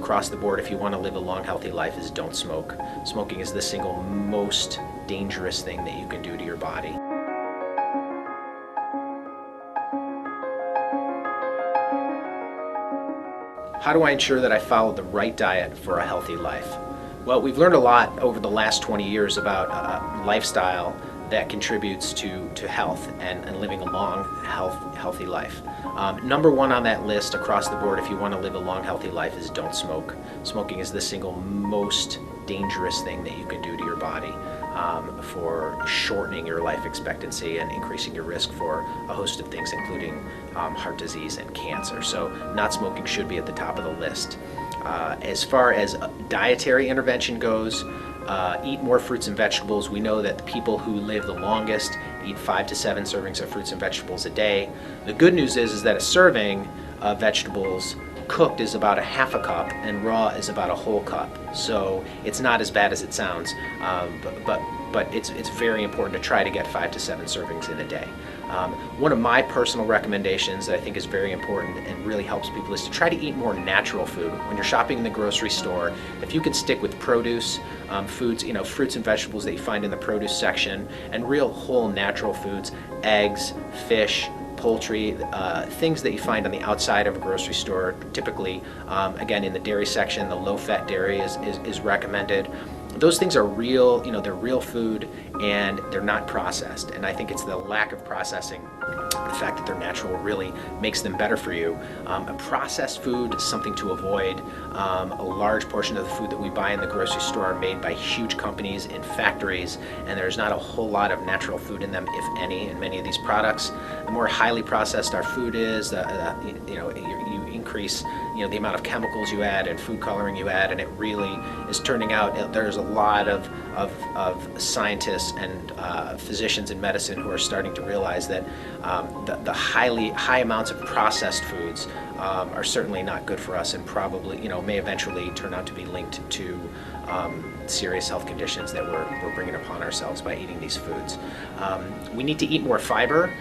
across the board if you want to live a long, healthy life is don't smoke. Smoking is the single most dangerous thing that you can do to your body. How do I ensure that I follow the right diet for a healthy life? Well, we've learned a lot over the last 20 years about lifestyle that contributes to health and living a long, healthy life. Number one on that list across the board if you want to live a long, healthy life is don't smoke. Smoking is the single most dangerous thing that you can do to your body for shortening your life expectancy and increasing your risk for a host of things, including heart disease and cancer. So not smoking should be at the top of the list. As far as dietary intervention goes, eat more fruits and vegetables. We know that the people who live the longest eat 5 to 7 servings of fruits and vegetables a day. The good news is that a serving of vegetables cooked is about a half a cup and raw is about a whole cup. So it's not as bad as it sounds, but it's very important to try to get 5 to 7 servings in a day. One of my personal recommendations that I think is very important and really helps people is to try to eat more natural food. When you're shopping in the grocery store, if you can stick with produce, foods, fruits and vegetables that you find in the produce section, and real whole natural foods, eggs, fish, poultry, things that you find on the outside of a grocery store, typically, again, in the dairy section, the low-fat dairy is recommended. Those things are real, they're real food and they're not processed. And I think it's the lack of processing, the fact that they're natural really makes them better for you. A processed food is something to avoid. A large portion of the food that we buy in the grocery store are made by huge companies in factories, and there's not a whole lot of natural food in them, if any, in many of these products. The more highly processed our food is, you increase the amount of chemicals you add and food coloring you add, and it really is turning out there's a lot of scientists and physicians in medicine who are starting to realize that the high amounts of processed foods are certainly not good for us, and probably may eventually turn out to be linked to serious health conditions that we're bringing upon ourselves by eating these foods. We need to eat more fiber.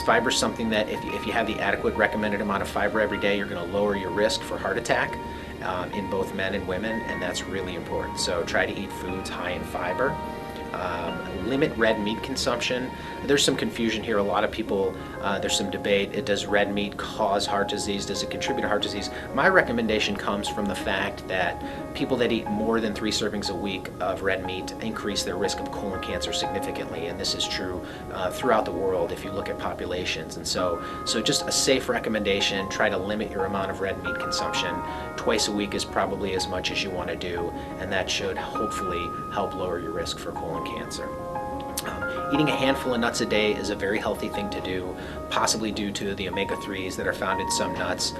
Fiber is something that if you have the adequate recommended amount of fiber every day, you're going to lower your risk for heart attack in both men and women, and that's really important. So try to eat foods high in fiber. Limit red meat consumption. There's some confusion here. A lot of people, there's some debate. Does red meat cause heart disease? Does it contribute to heart disease? My recommendation comes from the fact that people that eat more than 3 servings a week of red meat increase their risk of colon cancer significantly, and this is true throughout the world if you look at populations. And so just a safe recommendation, try to limit your amount of red meat consumption. Twice a week is probably as much as you want to do, and that should hopefully help lower your risk for colon cancer. Eating a handful of nuts a day is a very healthy thing to do, possibly due to the omega-3s that are found in some nuts.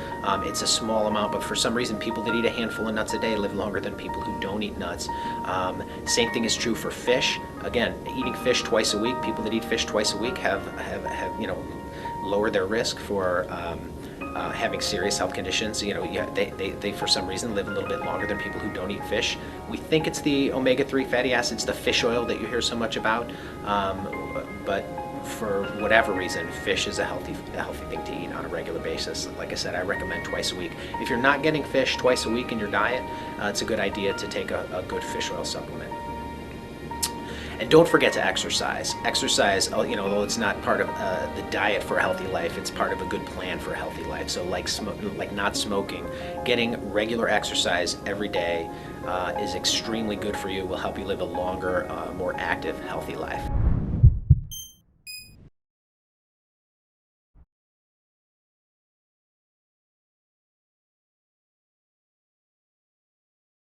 It's a small amount, but for some reason people that eat a handful of nuts a day live longer than people who don't eat nuts. Same thing is true for fish. Again, eating fish twice a week, people that eat fish twice a week have lowered their risk for having serious health conditions. They for some reason live a little bit longer than people who don't eat fish. We think it's the omega-3 fatty acids, the fish oil that you hear so much about, but for whatever reason, fish is a healthy thing to eat on a regular basis. Like I said, I recommend twice a week. If you're not getting fish twice a week in your diet, it's a good idea to take a good fish oil supplement. And don't forget to exercise. Exercise, although it's not part of the diet for a healthy life, it's part of a good plan for a healthy life. So like not smoking, getting regular exercise every day is extremely good for you, will help you live a longer, more active, healthy life.